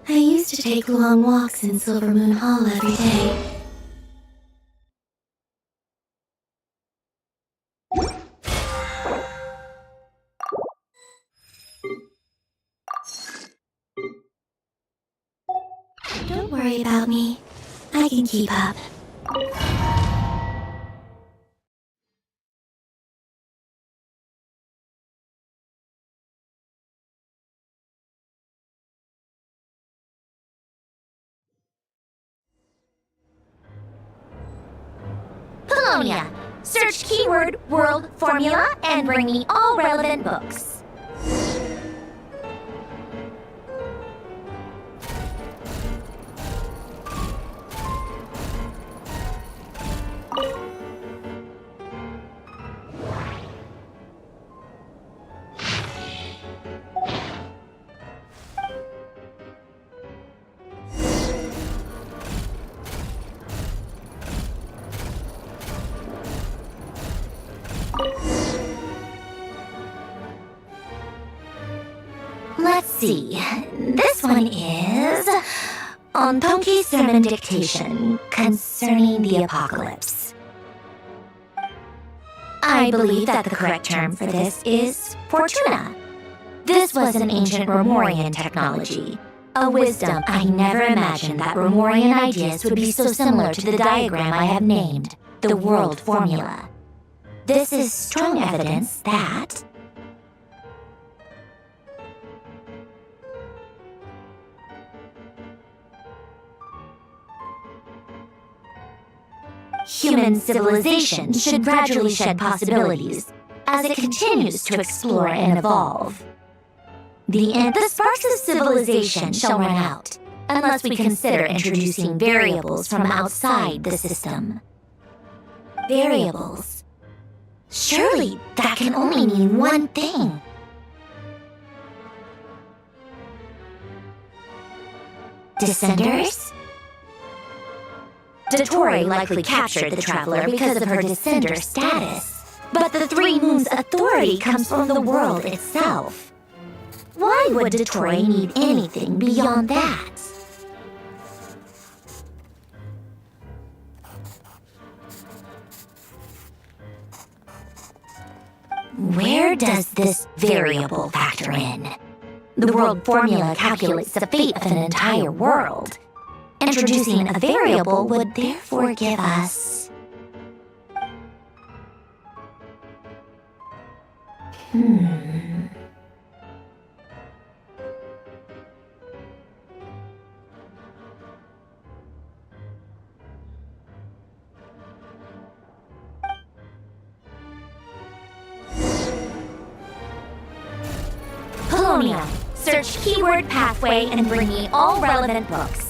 I used to take long walks in Silver Moon Hall every day. Don't worry about me. I can keep up. Polonia. Search keyword world formula and bring me all relevant books. Let's see. This one is Continuacion dictation concerning the apocalypse. I believe that the correct term for this is Fortuna. This was an ancient Romorian technology, a wisdom I never imagined that Romorian ideas would be so similar to the diagram I have named, the world formula. This is strong evidence that human civilization should gradually shed possibilities as it continues to explore and evolve. The sparks of civilization shall run out unless we consider introducing variables from outside the system. Variables? Surely that can only mean one thing. Descenders? Dotori likely captured the traveler because of her descender status. But the Three Moons' authority comes from the world itself. Why would Dotori need anything beyond that? Where does this variable factor in? The world formula calculates the fate of an entire world. Introducing a variable would therefore give us... Polonia. Search keyword pathway and bring me all relevant books.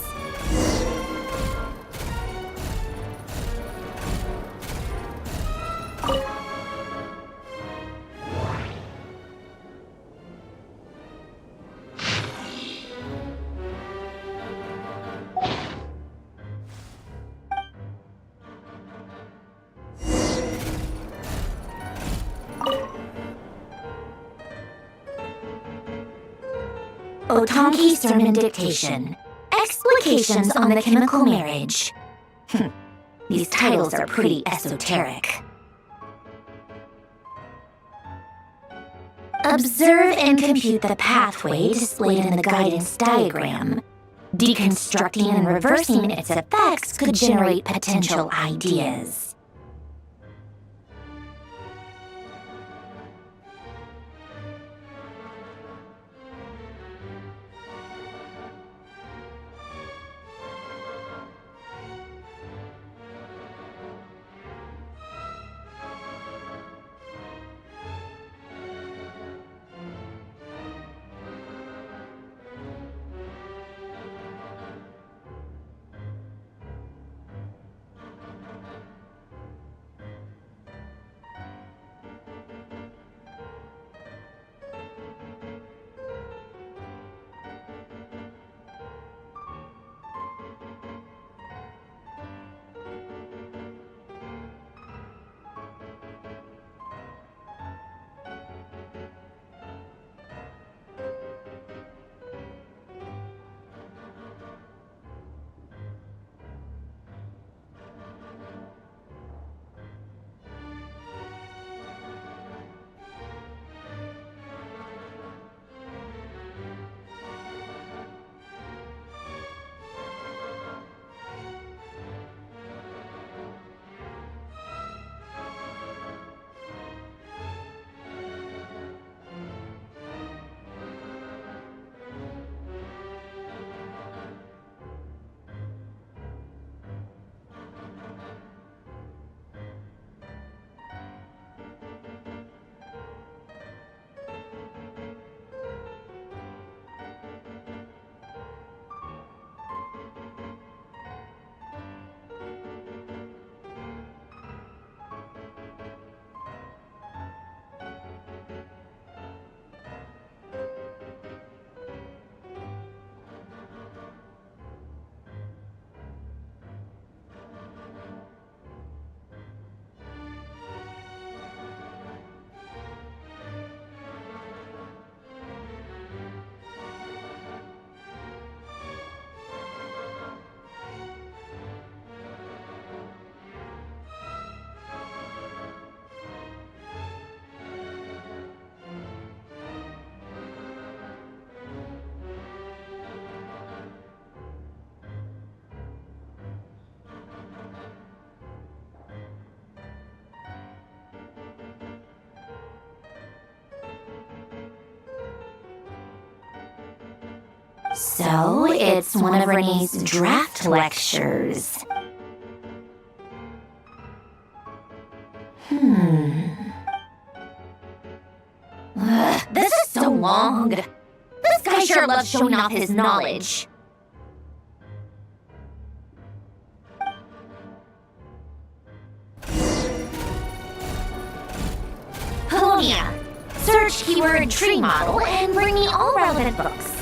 Otonki Sermon Dictation. Explications on the Chemical Marriage. These titles are pretty esoteric. Observe and compute the pathway displayed in the guidance diagram. Deconstructing and reversing its effects could generate potential ideas. So, it's one of Renee's draft lectures. This is so long. This guy sure loves showing off his knowledge. Polonia, search keyword tree model and bring me all relevant books.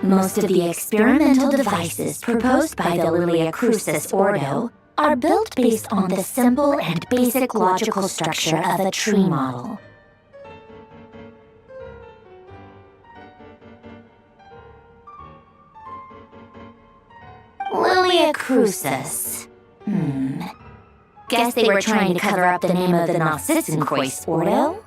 Most of the experimental devices proposed by the Lilia Crucis Ordo are built based on the simple and basic logical structure of a tree model. Lilia Crucis. Guess they were trying to cover up the name of the Narcissenkreuz Ordo?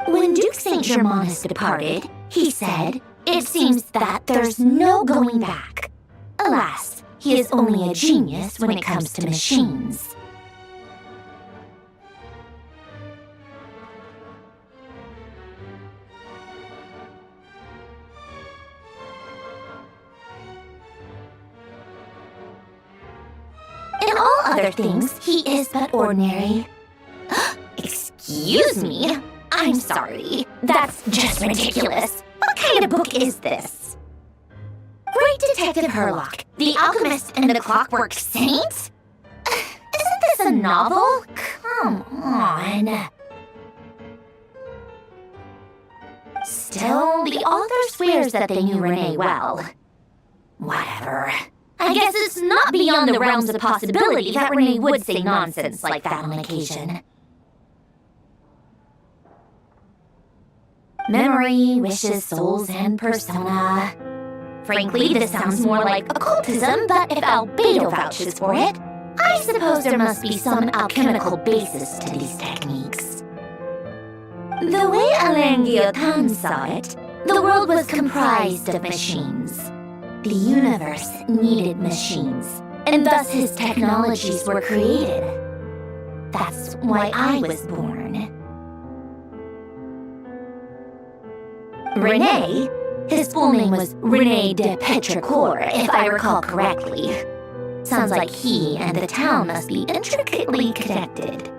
When Duke Saint Germanus departed, he said, "It seems that there's no going back." Alas, he is only a genius when it comes to machines. In all other things, he is but ordinary. Excuse me? I'm sorry. That's just ridiculous. What kind of book is this? Great Detective Herlock, the Alchemist and the Clockwork Saint? Isn't this a novel? Come on. Still, the author swears that they knew Renee well. Whatever. I guess it's not beyond the realms of possibility that Renee would say nonsense like that on occasion. Memory, wishes, souls, and persona. Frankly, this sounds more like occultism, but if Albedo vouches for it, I suppose there must be some alchemical basis to these techniques. The way Alain Guillotin saw it, the world was comprised of machines. The universe needed machines, and thus his technologies were created. That's why I was born. Renee? His full name was René de Petrichor, if I recall correctly. Sounds like he and the town must be intricately connected.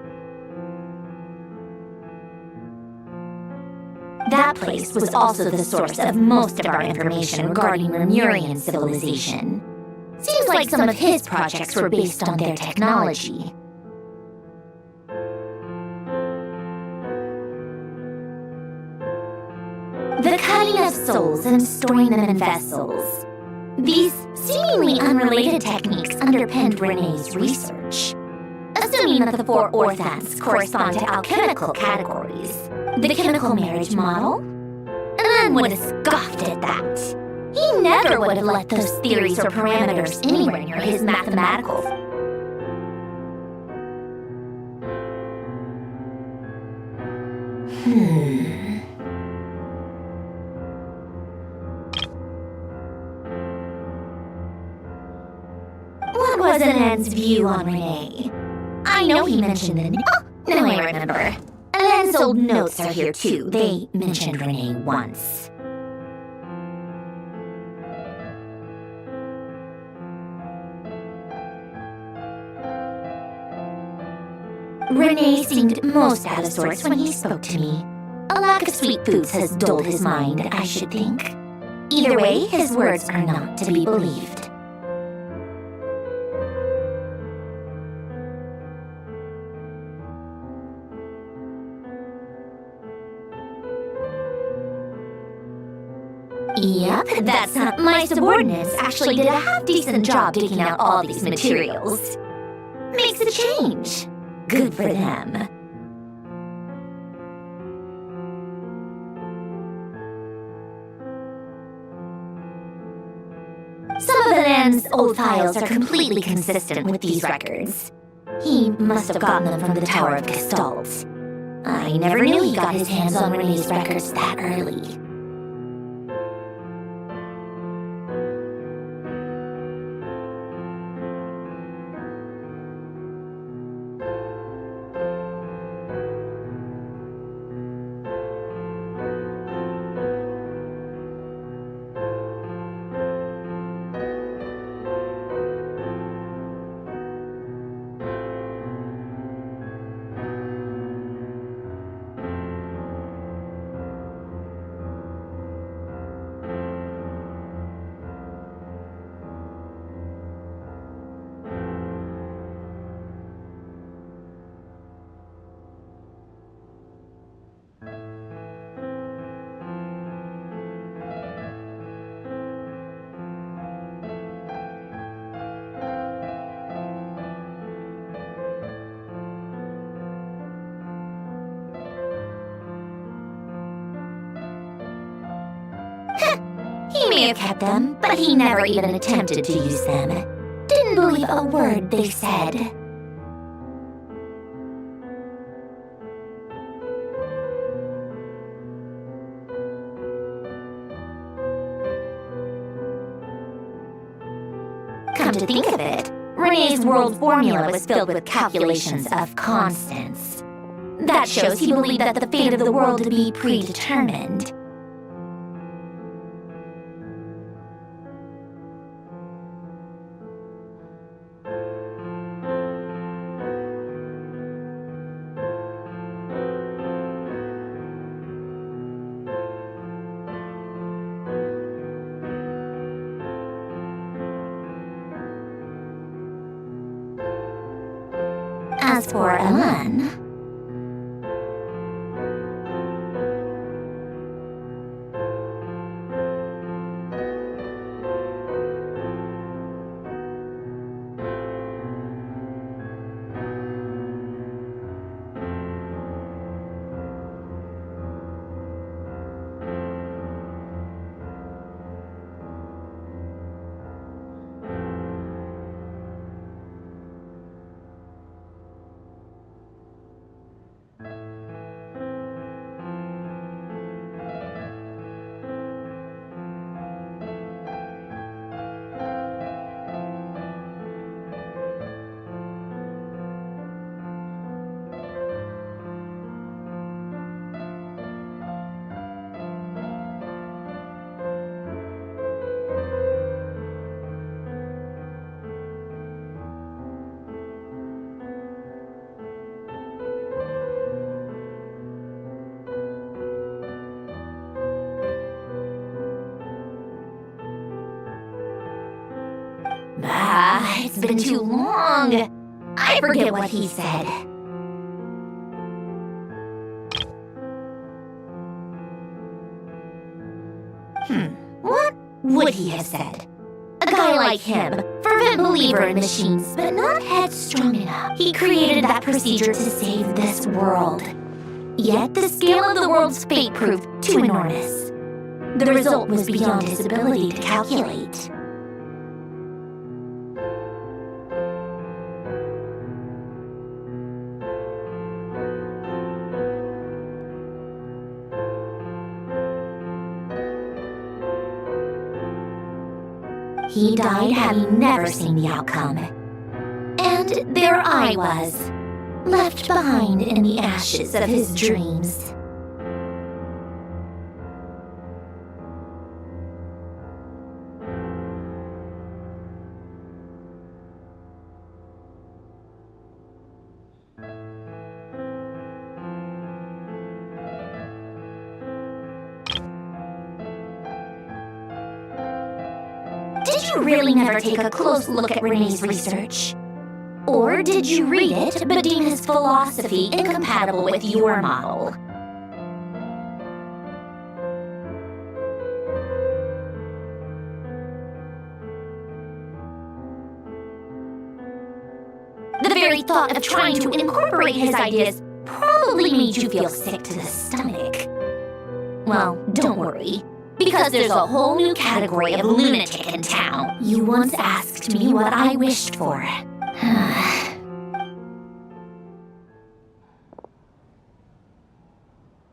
That place was also the source of most of our information regarding Lemurian civilization. Seems like some of his projects were based on their technology. The cutting of souls and storing them in vessels. These seemingly unrelated techniques underpinned René's research. Assuming that the four orthants correspond to alchemical categories, the chemical marriage model? Alain would have scoffed at that. He never would have let those theories or parameters anywhere near his mathematical. What was Alain's view on René? I know he mentioned the... Oh, now I remember. Alain's old notes are here too. They mentioned René once. René seemed most out of sorts when he spoke to me. A lack of sweet foods has dulled his mind, I should think. Either way, his words are not to be believed. Yep, that's not... My subordinates actually did a half-decent job digging out all these materials. Makes a change. Good for them. Some of Alain's old files are completely consistent with these records. He must have gotten them from the Tower of Gestalt. I never knew he got his hands on René's records that early. may have kept them, but he never even attempted to use them. Didn't believe a word they said. Come to think of it, Rene's world formula was filled with calculations of constants. That shows he believed that the fate of the world to be predetermined. As for Alan, it's been too long. I forget what he said. What would he have said? A guy like him, fervent believer in machines, but not headstrong enough. He created that procedure to save this world. Yet the scale of the world's fate proved too enormous. The result was beyond his ability to calculate. He died having never seen the outcome. And there I was, left behind in the ashes of his dreams. Did you really never take a close look at Rene's research? Or did you read it but deem his philosophy incompatible with your model? The very thought of trying to incorporate his ideas probably made you feel sick to the stomach. Well, don't worry, because there's a whole new category of lunatic in town. You once asked me what I wished for.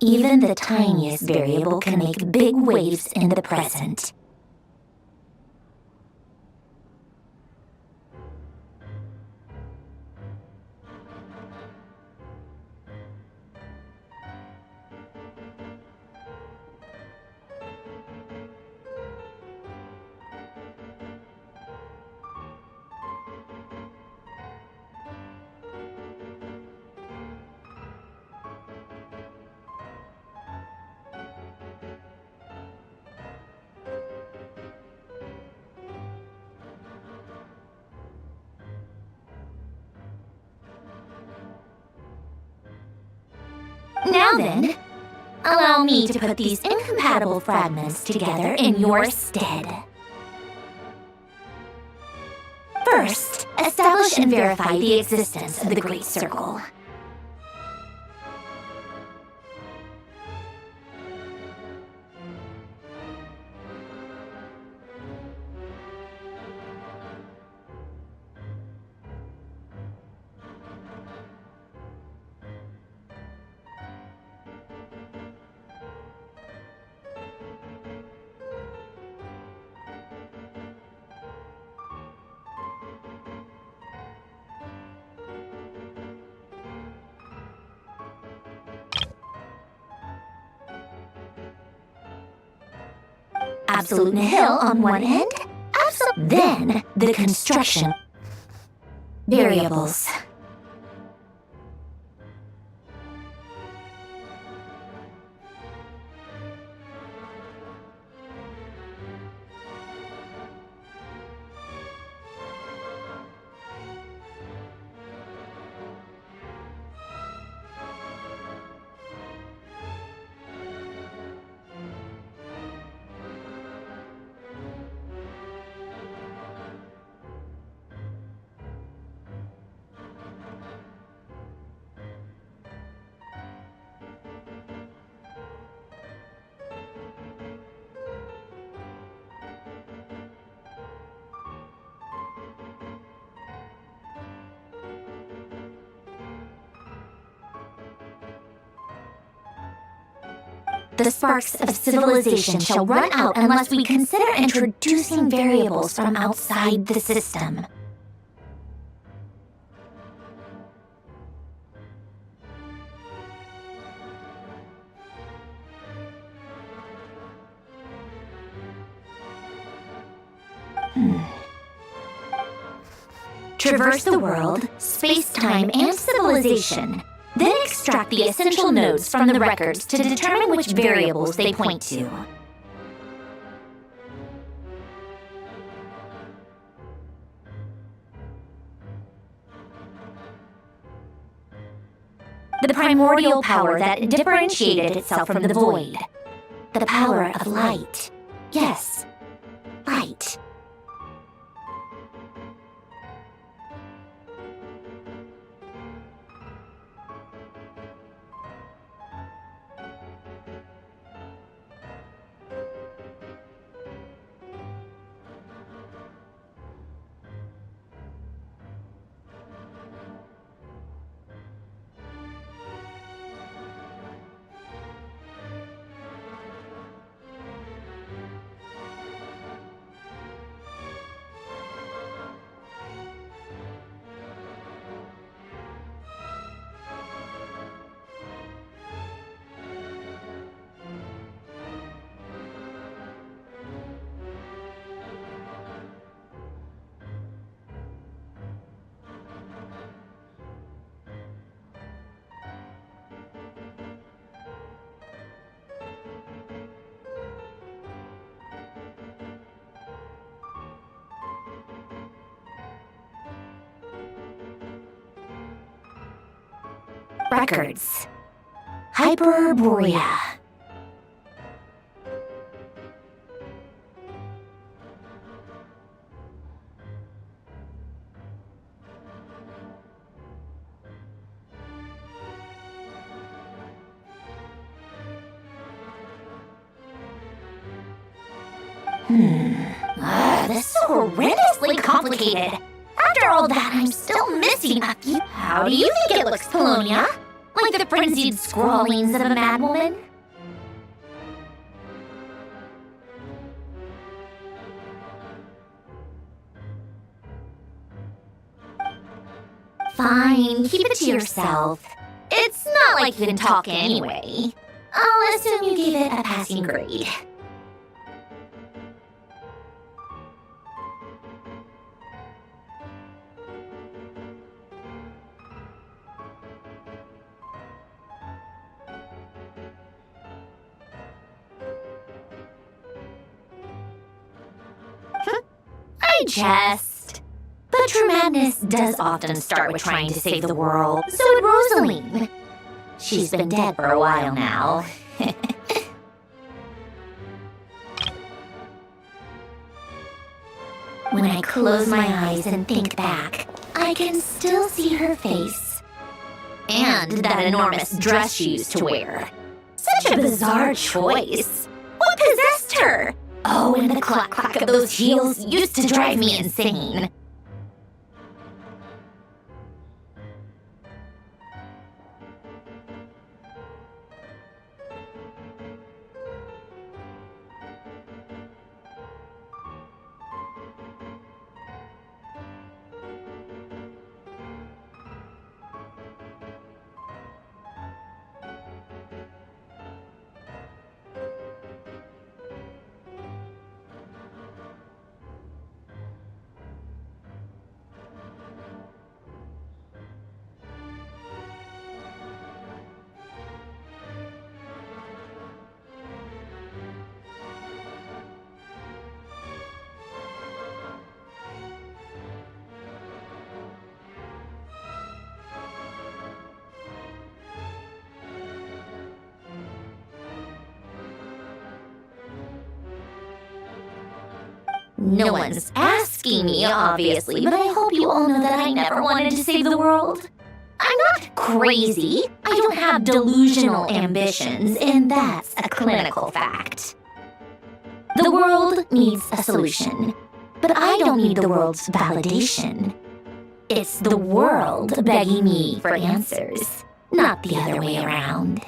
Even the tiniest variable can make big waves in the present. Now then, allow me to put these incompatible fragments together in your stead. First, establish and verify the existence of the Great Circle. absolute nihil on one end. Then the construction variables. The sparks of civilization shall run out unless we consider introducing variables from outside the system. Traverse the world, space-time, and civilization. Then extract the essential nodes from the records to determine which variables they point to. The primordial power that differentiated itself from the void. The power of light. Yes, light. Records. Hyperborea. This is so horrendously complicated. After all that, I'm still missing a few. How do you think it looks, Polonia? Like the frenzied scrawlings of a madwoman? Fine, keep it to yourself. It's not like you can talk anyway. I'll assume you gave it a passing grade. I jest. But true madness does often start with trying to save the world. So would Rosaline. She's been dead for a while now. When I close my eyes and think back, I can still see her face. And that enormous dress she used to wear. Such a bizarre choice. What possessed her? Oh, and the clack-clack of those heels used to drive me insane. No one's asking me, obviously, but I hope you all know that I never wanted to save the world. I'm not crazy. I don't have delusional ambitions, and that's a clinical fact. The world needs a solution, but I don't need the world's validation. It's the world begging me for answers, not the other way around.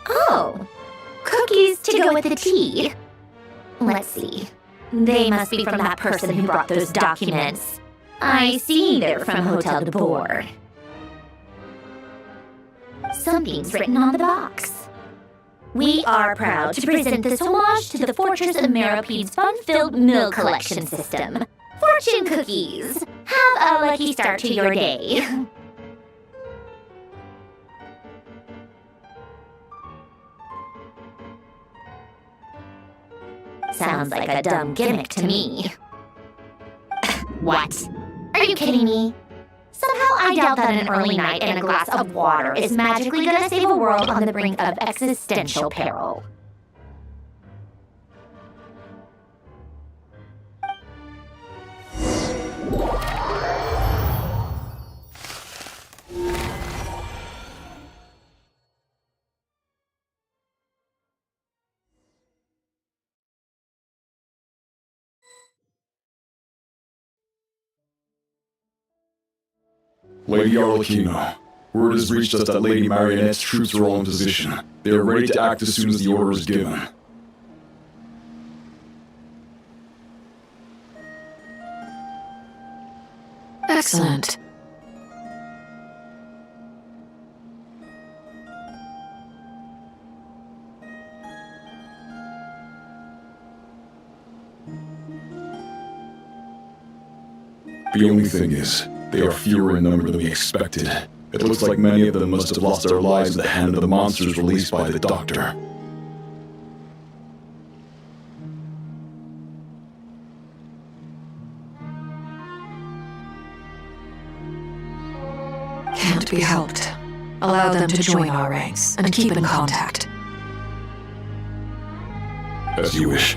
Oh, cookies to go with the tea. Let's see. They must be from that person who brought those documents. I see they're from Hotel de Boer. Something's written on the box. We are proud to present this homage to the Fortress of Meropede's fun-filled meal collection system. Fortune cookies! Have a lucky start to your day. Sounds like a dumb gimmick to me. What? Are you kidding me? Somehow I doubt that an early night and a glass of water is magically gonna save a world on the brink of existential peril. Lady Arlecchino, word has reached us that Lady Marionette's troops are all in position. They are ready to act as soon as the order is given. Excellent. The only thing is, they are fewer in number than we expected. It looks like many of them must have lost their lives at the hand of the monsters released by the Doctor. Can't be helped. Allow them to join our ranks and keep in contact. As you wish.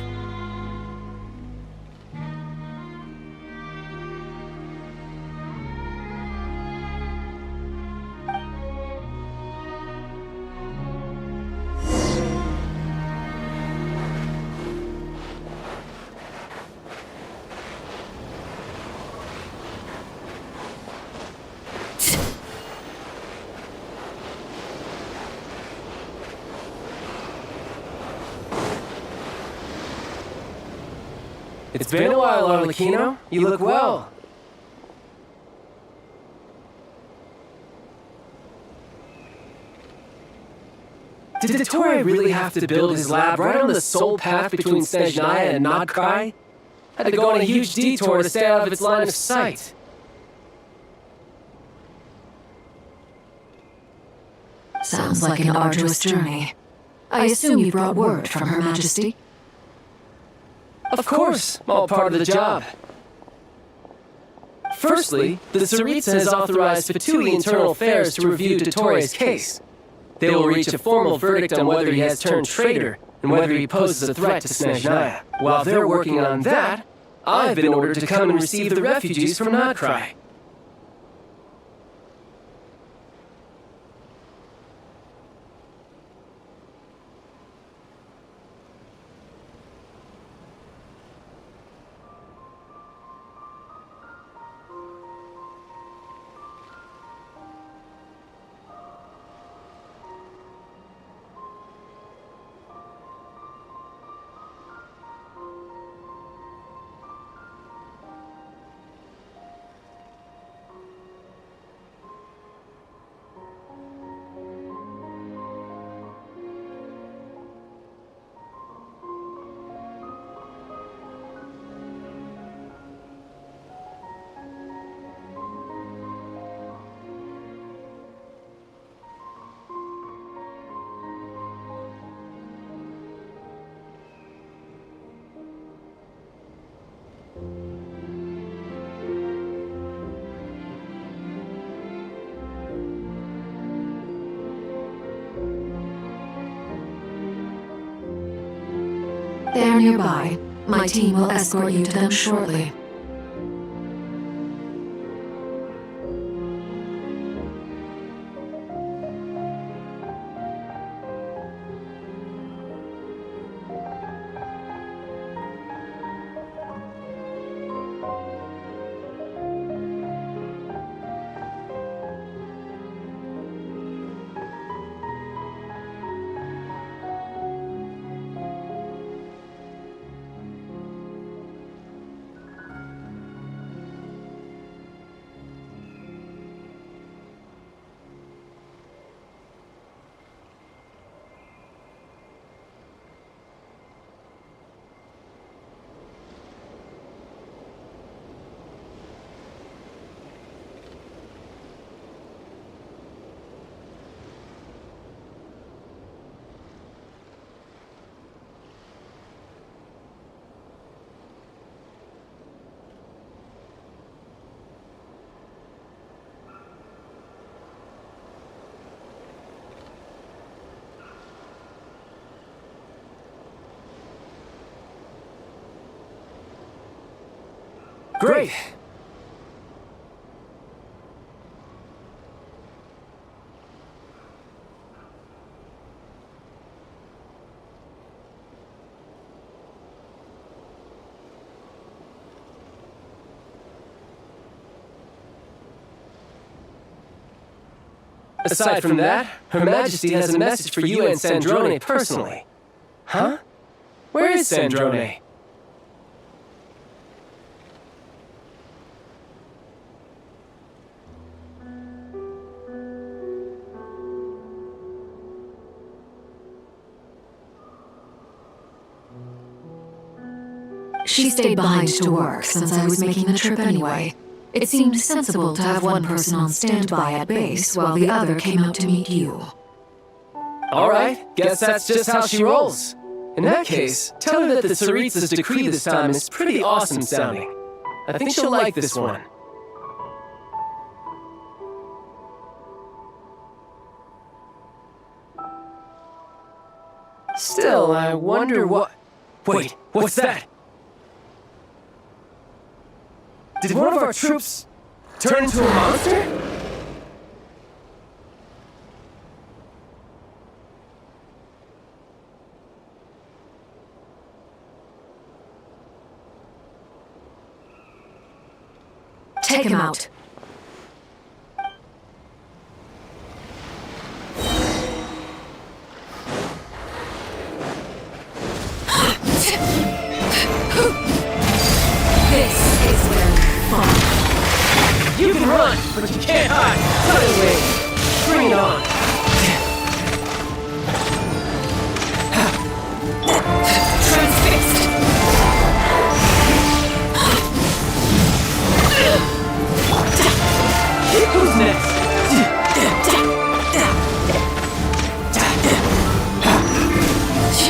It's been a while, Arlecchino. You look well. Did Estoy really have to build his lab right on the sole path between Snezhnaya and Nodkai? Had to go on a huge detour to stay out of its line of sight. Sounds like an arduous journey. I assume you brought word from Her Majesty? Of course, all part of the job. Firstly, the Tsaritsa has authorized Fatui Internal Affairs to review Dottore case. They will reach a formal verdict on whether he has turned traitor, and whether he poses a threat to Snezhnaya. While they're working on that, I've been ordered to come and receive the refugees from Notcry. They're nearby. My team will escort you to them shortly. Great! Aside from that, Her Majesty has a message for you and Sandrone personally. Huh? Where is Sandrone? She stayed behind to work since I was making the trip anyway. It seemed sensible to have one person on standby at base while the other came out to meet you. Alright, guess that's just how she rolls. In that case, tell her that the Tsaritsa's decree this time is pretty awesome sounding. I think she'll like this one. Still, I wonder what... Wait, what's that? Did one of our troops turn into a monster? Take him out. You can run, but you can't hide. Tidal wave. Bring it on. Transfixed. Who's next?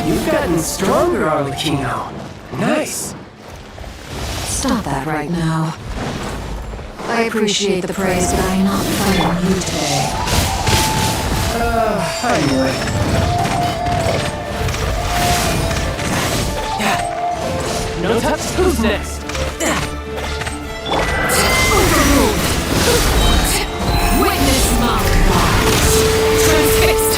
You've gotten stronger, Arlecchino. Nice. Stop that right now. I appreciate the praise, but I'm not fighting you today. I knew it. No touch. Who's next? Overruled! Witness my rise! Transfixed!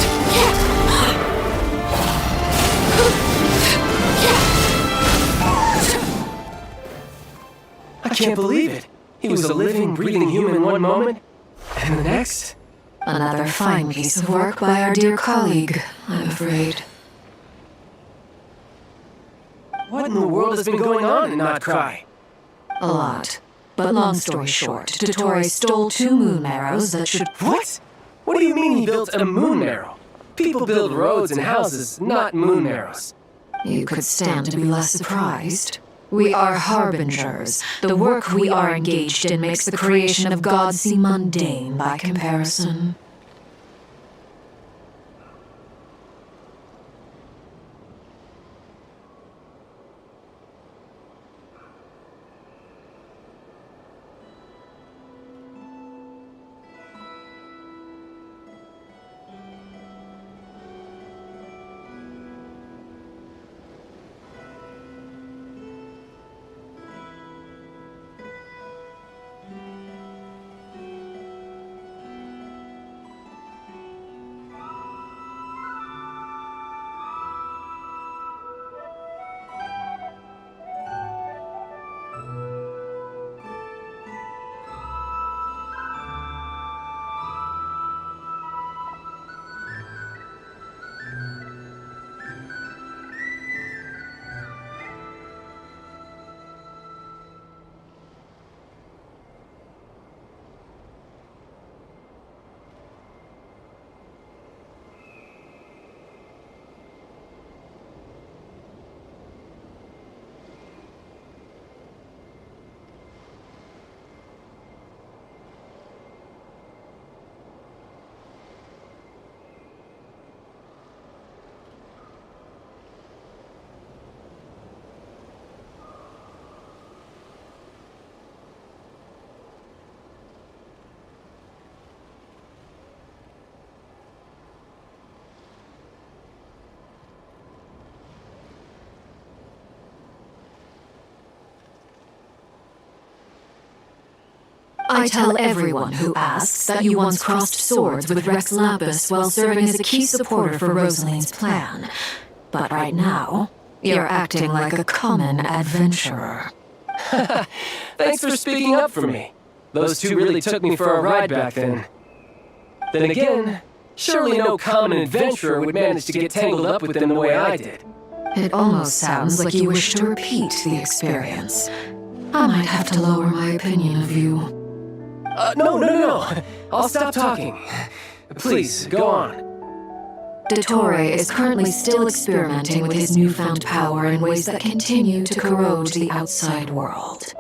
I can't believe it. He was a living, breathing human one moment, and the next? Another fine piece of work by our dear colleague, I'm afraid. What in the world has been going on in Not Cry? A lot. But long story short, Dottore stole 2 moon marrows that should— What? What do you mean he built a moon marrow? People build roads and houses, not moon marrows. You could stand to be less surprised. We are harbingers. The work we are engaged in makes the creation of gods seem mundane by comparison. I tell everyone who asks that you once crossed swords with Rex Lapis while serving as a key supporter for Rosaline's plan. But right now, you're acting like a common adventurer. Thanks for speaking up for me. Those 2 really took me for a ride back then. Then again, surely no common adventurer would manage to get tangled up with them the way I did. It almost sounds like you wish to repeat the experience. I might have to lower my opinion of you. No. I'll stop talking. Please, go on. Dottore is currently still experimenting with his newfound power in ways that continue to corrode the outside world.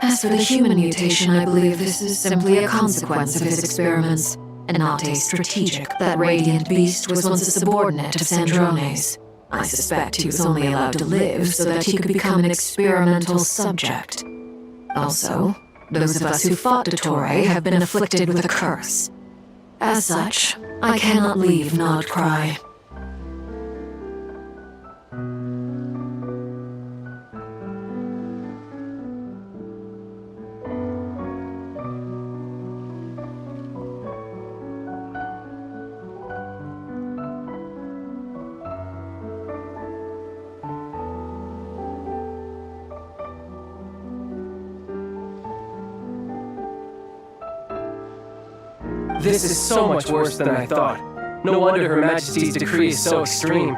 As for the human mutation, I believe this is simply a consequence of his experiments, and not a strategic. That radiant beast was once a subordinate of Sandrome's. I suspect he was only allowed to live so that he could become an experimental subject. Also, those of us who fought Dottore have been afflicted with a curse. As such, I cannot leave Not Cry. This is so much worse than I thought. No wonder Her Majesty's decree is so extreme.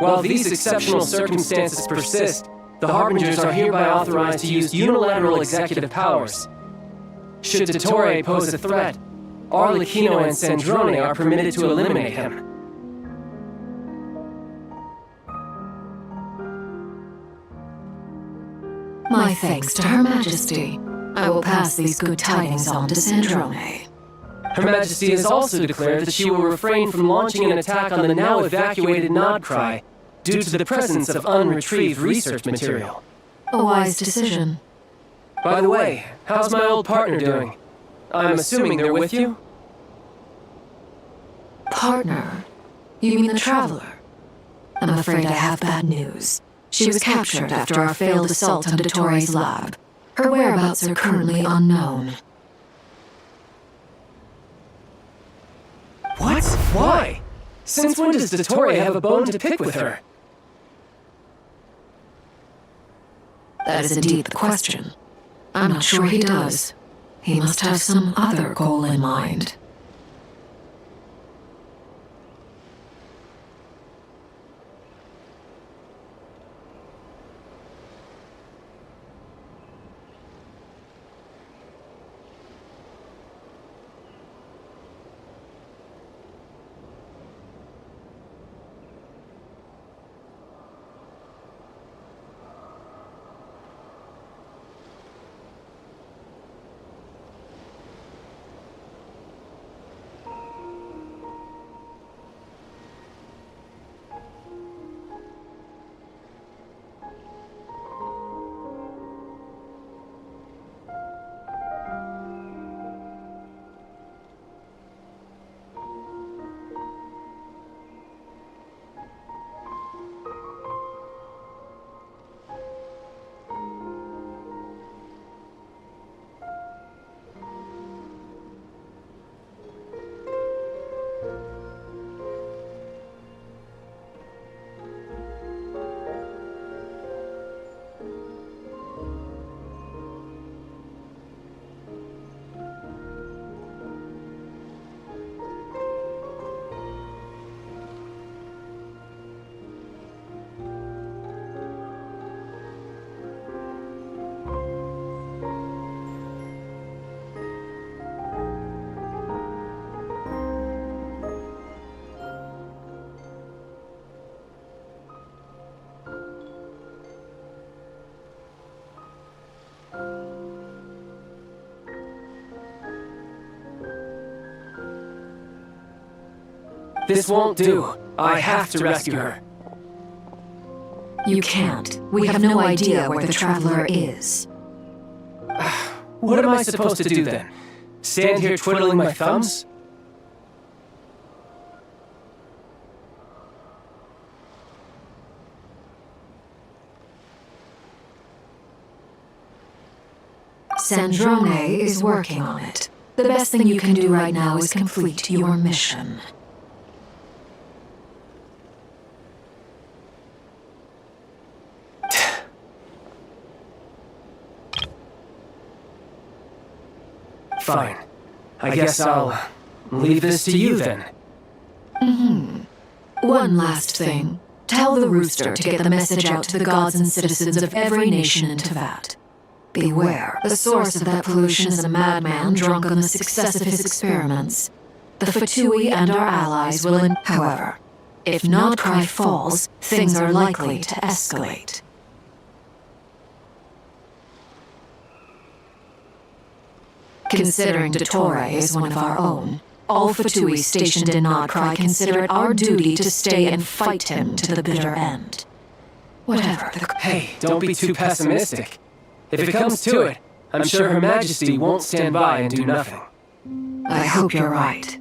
While these exceptional circumstances persist, the Harbingers are hereby authorized to use unilateral executive powers. Should Dottore pose a threat, Arlecchino and Sandrone are permitted to eliminate him. My thanks to Her Majesty. I will pass these good tidings on to Sandrone. Her Majesty has also declared that she will refrain from launching an attack on the now evacuated Nodcry due to the presence of unretrieved research material. A wise decision. By the way, how's my old partner doing? I'm assuming they're with you? Partner? You mean the Traveler? I'm afraid I have bad news. She was captured after our failed assault on Dottoro's lab. Her whereabouts are currently unknown. What? Why? Since when does Dottore have a bone to pick with her? That is indeed the question. I'm not sure he does. He must have some other goal in mind. This won't do. I have to rescue her. You can't. We have no idea where the Traveler is. What am I supposed to do then? Stand here twiddling my thumbs? Sandrome is working on it. The best thing you can do right now is complete your mission. Fine. I guess I'll leave this to you then. One last thing. Tell the Rooster to get the message out to the gods and citizens of every nation in Tevat. Beware, the source of that pollution is a madman drunk on the success of his experiments. The Fatui and our allies will however, if Nodcry falls, things are likely to escalate. Considering Dottore is one of our own, all Fatui stationed in Nodcry consider it our duty to stay and fight him to the bitter end. Whatever the... Hey, don't be too pessimistic. If it comes to it, I'm sure Her Majesty won't stand by and do nothing. I hope you're right.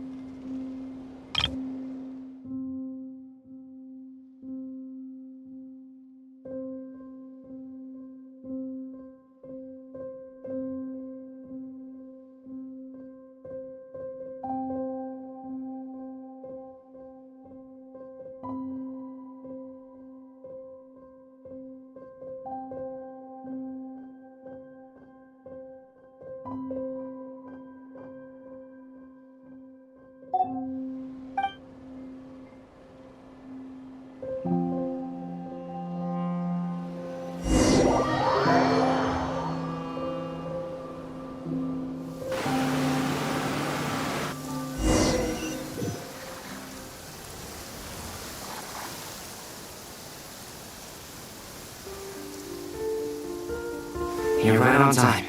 You're right on time.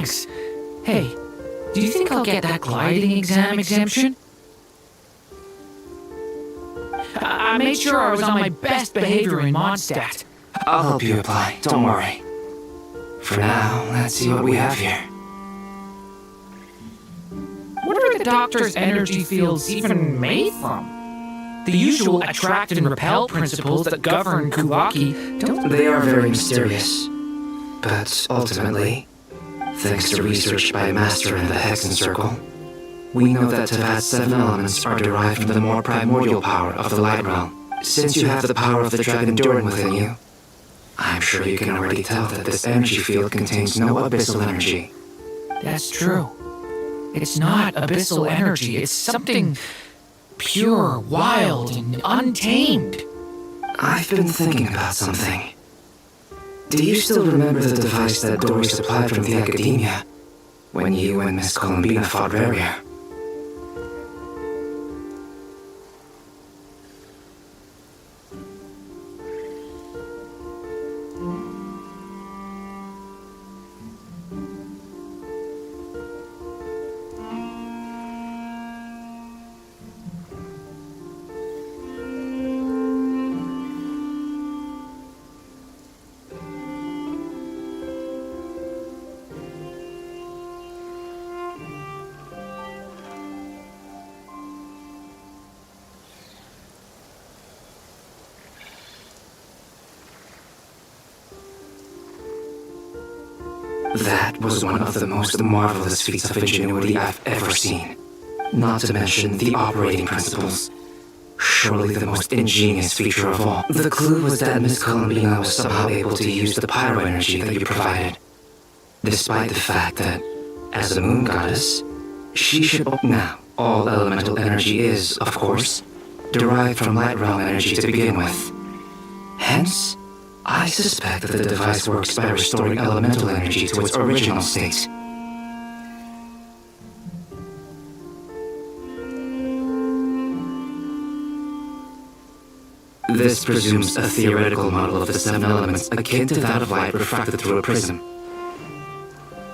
thanks. Hey, do you think I'll get that gliding exam exemption? I made sure I was on my best behavior in Mondstadt. I'll help you apply, don't worry. For now, let's see what we have here. What are the Doctor's energy fields even made from? The usual attract and repel principles that govern Kuvaki don't... They are very mysterious. But ultimately, thanks to research by a master in the Hexen Circle, we know that Tevat's 7 elements are derived from the more primordial power of the Light Realm. Since you have the power of the Dragon Enduring within you, I'm sure you can already tell that this energy field contains no abyssal energy. That's true. It's not abyssal energy, it's something pure, wild, and untamed. I've been thinking about something. Do you still remember the device that Dory supplied from the Academia when you and Miss Columbina fought Rarier? That was one of the most marvelous feats of ingenuity I've ever seen. Not to mention the operating principles. Surely the most ingenious feature of all. The clue was that Miss Columbina was somehow able to use the pyro energy that you provided. Despite the fact that, as a moon goddess, she should... Now, all elemental energy is, of course, derived from light realm energy to begin with. Hence, I suspect that the device works by restoring elemental energy to its original state. This presumes a theoretical model of the 7 elements akin to that of light refracted through a prism.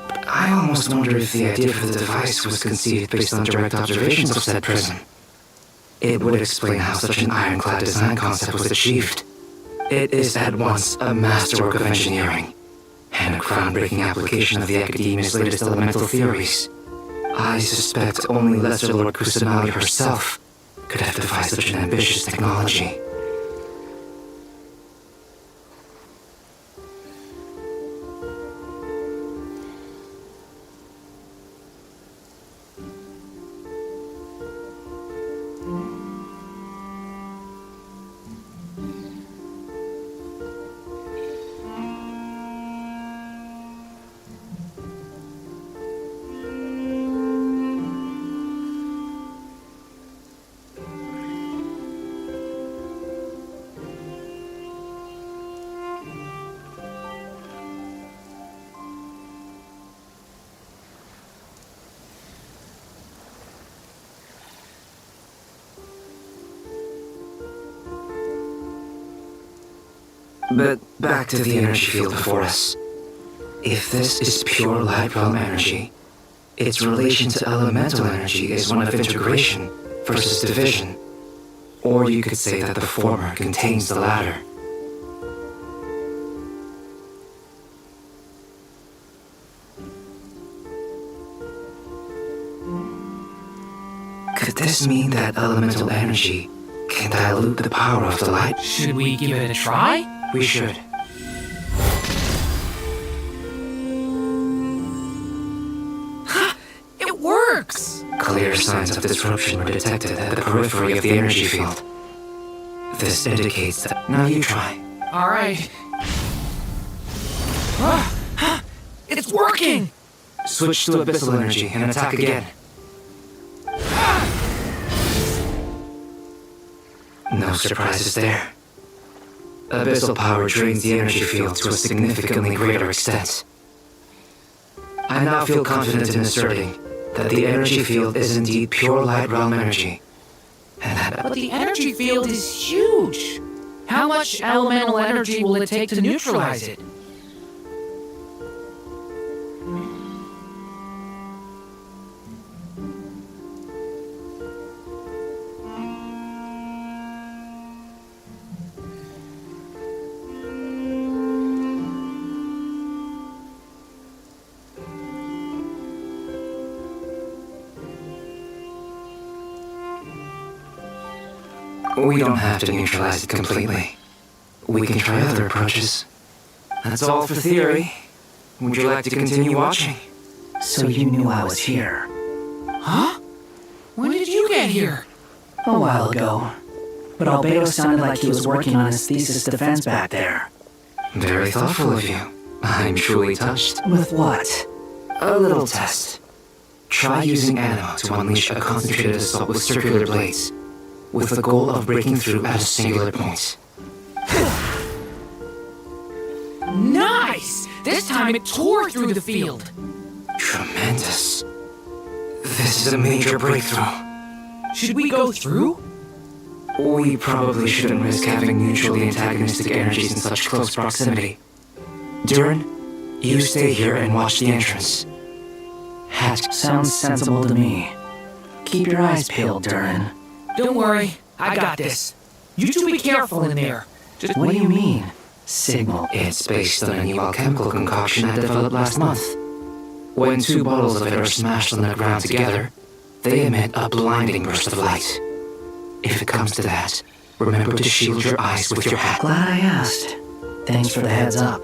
But I almost wonder if the idea for the device was conceived based on direct observations of said prism. It would explain how such an ironclad design concept was achieved. It is at once a masterwork of engineering and a groundbreaking application of the Academia's latest elemental theories. I suspect only Lesser Lord Kusanagi herself could have devised such an ambitious technology. But back to the energy field before us. If this is pure light realm energy, its relation to elemental energy is one of integration versus division. Or you could say that the former contains the latter. Could this mean that elemental energy can dilute the power of the light? Should we give it a try? We should. Ha! It works! Clear signs of disruption were detected at the periphery of the energy field. This indicates that... Now you try. Alright. It's working! Switch to abyssal energy and attack again. No surprises there. Abyssal power drains the energy field to a significantly greater extent. I now feel confident in asserting that the energy field is indeed pure light realm energy. And that... But the energy field is huge! How much elemental energy will it take to neutralize it? We don't have to neutralize it completely. We can try other approaches. That's all for theory. Would you like to continue watching? So you knew I was here. Huh? When did you get here? A while ago. But Albedo sounded like he was working on his thesis defense back there. Very thoughtful of you. I'm truly touched. With what? A little test. Try using Animo to unleash a concentrated assault with circular blades, with the goal of breaking through at a singular point. Nice! This time it tore through the field. Tremendous. This is a major breakthrough. Should we go through? We probably shouldn't risk having mutually antagonistic energies in such close proximity. Durin, you stay here and watch the entrance. Hat. Sounds sensible to me. Keep your eyes peeled, Durin. Don't worry, I got this. You two be careful in there. Just What do you mean? Signal. It's based on a new alchemical concoction I developed last month. When two bottles of it are smashed on the ground together, they emit a blinding burst of light. If it comes to that, remember to shield your eyes with your hat. Glad I asked. Thanks for the heads up.